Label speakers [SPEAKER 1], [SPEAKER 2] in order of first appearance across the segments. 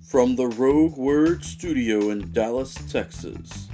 [SPEAKER 1] From the Rogue Word Studio in Dallas, Texas.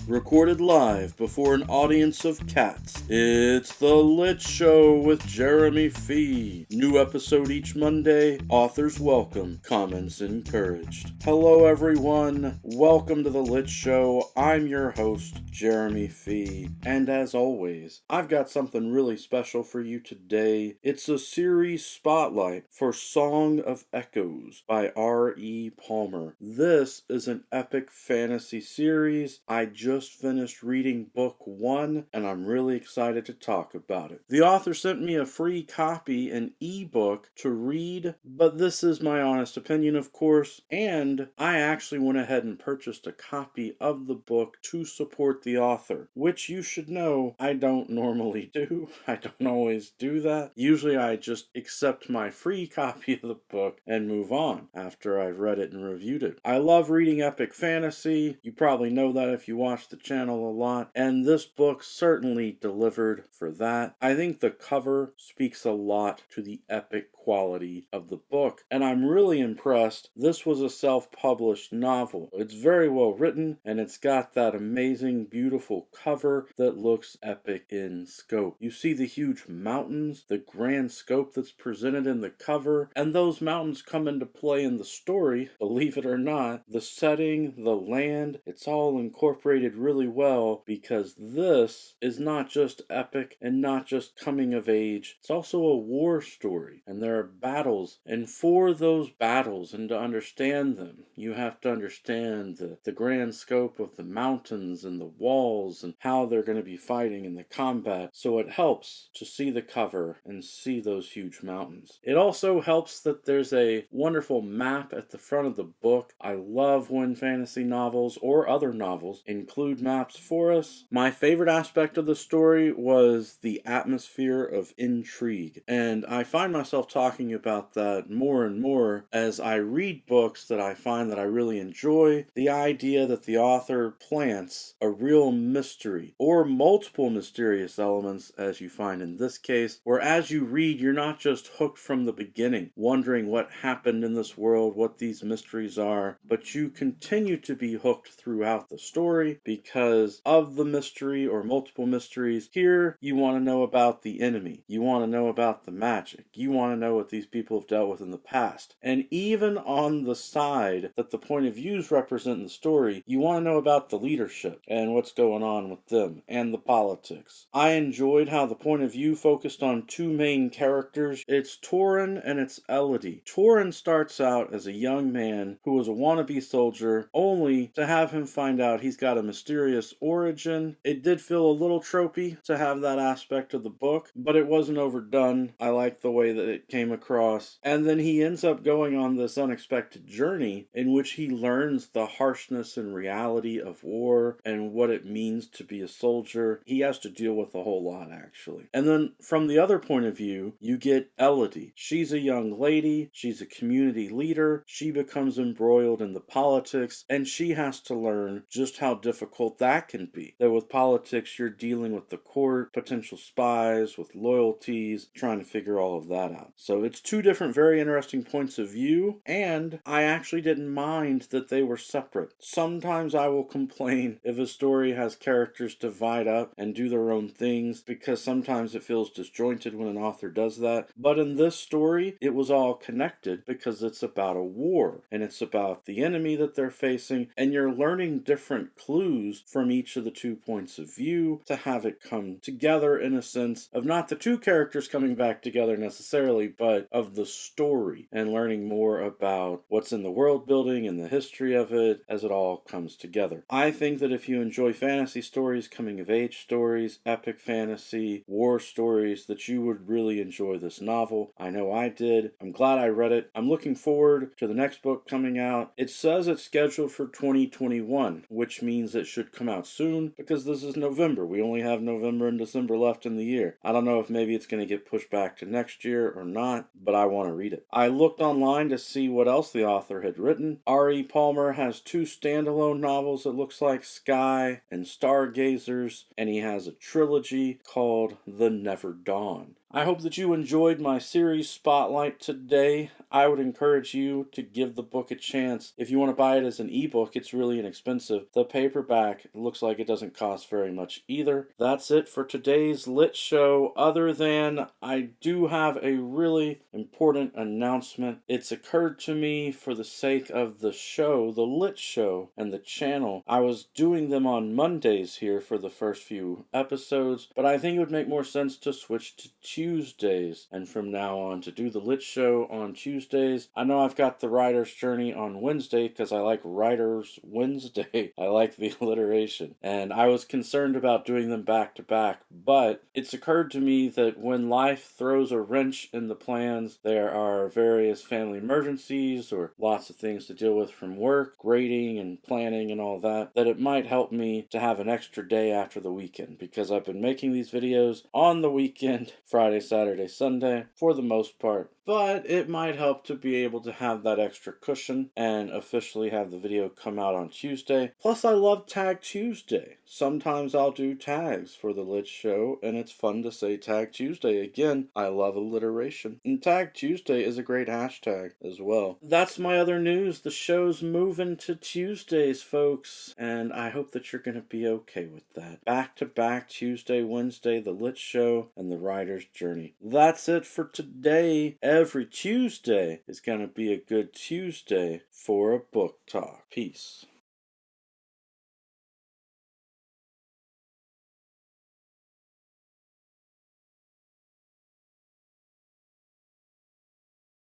[SPEAKER 1] Recorded live before an audience of cats. It's The Lit Show with Jeremy Fee. New episode each Monday. Authors welcome. Comments encouraged. Hello everyone. Welcome to The Lit Show. I'm your host, Jeremy Fee. And as always, I've got something really special for you today. It's a series spotlight for Song of Echoes by R.E. Palmer. This is an epic fantasy series. I just finished reading book 1 and I'm really excited to talk about it. The author sent me a free copy, an ebook to read, but this is my honest opinion, of course, and I actually went ahead and purchased a copy of the book to support the author, which you should know I don't normally do. I don't always do that. Usually I just accept my free copy of the book and move on after I've read it and reviewed it. I love reading epic fantasy. You probably know that if you watch the channel a lot, and this book certainly delivered for that. I think the cover speaks a lot to the epic quality of the book, and I'm really impressed. This was a self-published novel. It's very well written, and it's got that amazing, beautiful cover that looks epic in scope. You see the huge mountains, the grand scope that's presented in the cover, and those mountains come into play in the story, believe it or not. The setting, the land, it's all incorporated really well, because this is not just epic and not just coming of age. It's also a war story, and there are battles, and for those battles and to understand them, you have to understand the grand scope of the mountains and the walls and how they're going to be fighting in the combat. So it helps to see the cover and see those huge mountains. It also helps that there's a wonderful map at the front of the book. I love when fantasy novels or other novels include maps for us. My favorite aspect of the story was the atmosphere of intrigue, and I find myself talking about that more and more as I read books that I find that I really enjoy. The idea that the author plants a real mystery or multiple mysterious elements, as you find in this case, where as you read you're not just hooked from the beginning, wondering what happened in this world, what these mysteries are, but you continue to be hooked throughout the story because of the mystery or multiple mysteries. Here you want to know about the enemy, you want to know about the magic, you want to know what these people have dealt with in the past, and even on the side that the point of views represent in the story, you want to know about the leadership and what's going on with them and the politics. I enjoyed how the point of view focused on two main characters. It's Torin and it's Elodie. Torin starts out as a young man who was a wannabe soldier, only to have him find out he's got a mysterious origin. It did feel a little tropey to have that aspect of the book, but it wasn't overdone. I like the way that it came across. And then he ends up going on this unexpected journey in which he learns the harshness and reality of war and what it means to be a soldier. He has to deal with a whole lot, actually. And then from the other point of view, you get Elodie. She's a young lady, she's a community leader, she becomes embroiled in the politics, and she has to learn just how difficult that can be. That with politics, you're dealing with the court, potential spies, with loyalties, trying to figure all of that out. So it's two different very interesting points of view, and I actually didn't mind that they were separate. Sometimes I will complain if a story has characters divide up and do their own things, because sometimes it feels disjointed when an author does that. But in this story, it was all connected because it's about a war, and it's about the enemy that they're facing, and you're learning different clues from each of the two points of view to have it come together in a sense of not the two characters coming back together necessarily, but of the story and learning more about what's in the world building and the history of it as it all comes together. I think that if you enjoy fantasy stories, coming of age stories, epic fantasy, war stories, that you would really enjoy this novel. I know I did. I'm glad I read it. I'm looking forward to the next book coming out. It says it's scheduled for 2021, which means it should come out soon because this is November. We only have November and December left in the year. I don't know if maybe it's going to get pushed back to next year or not, but I want to read it. I looked online to see what else the author had written. R.E. Palmer has two standalone novels, it looks like, Sky and Stargazers, and he has a trilogy called The Never Dawn. I hope that you enjoyed my series spotlight today. I would encourage you to give the book a chance. If you want to buy it as an ebook, it's really inexpensive. The paperback looks like it doesn't cost very much either. That's it for today's Lit Show, other than I do have a really important announcement. It's occurred to me for the sake of the show, the Lit Show, and the channel. I was doing them on Mondays here for the first few episodes, but I think it would make more sense to switch to Tuesdays, and from now on to do the Lit Show on Tuesdays. I know I've got the Writer's Journey on Wednesday because I like Writer's Wednesday. I like the alliteration, and I was concerned about doing them back to back, but it's occurred to me that when life throws a wrench in the plans, there are various family emergencies or lots of things to deal with from work, grading and planning and all that, that it might help me to have an extra day after the weekend, because I've been making these videos on the weekend, Friday, Saturday, Sunday, for the most part. But it might help to be able to have that extra cushion and officially have the video come out on Tuesday. Plus, I love Tag Tuesday. Sometimes I'll do tags for the Lit Show, and it's fun to say Tag Tuesday. Again, I love alliteration. And Tag Tuesday is a great hashtag as well. That's my other news. The show's moving to Tuesdays, folks, and I hope that you're going to be okay with that. Back to back, Tuesday, Wednesday, the Lit Show, and the Writer's Journey. That's it for today. Every Tuesday is going to be a good Tuesday for a book talk. Peace.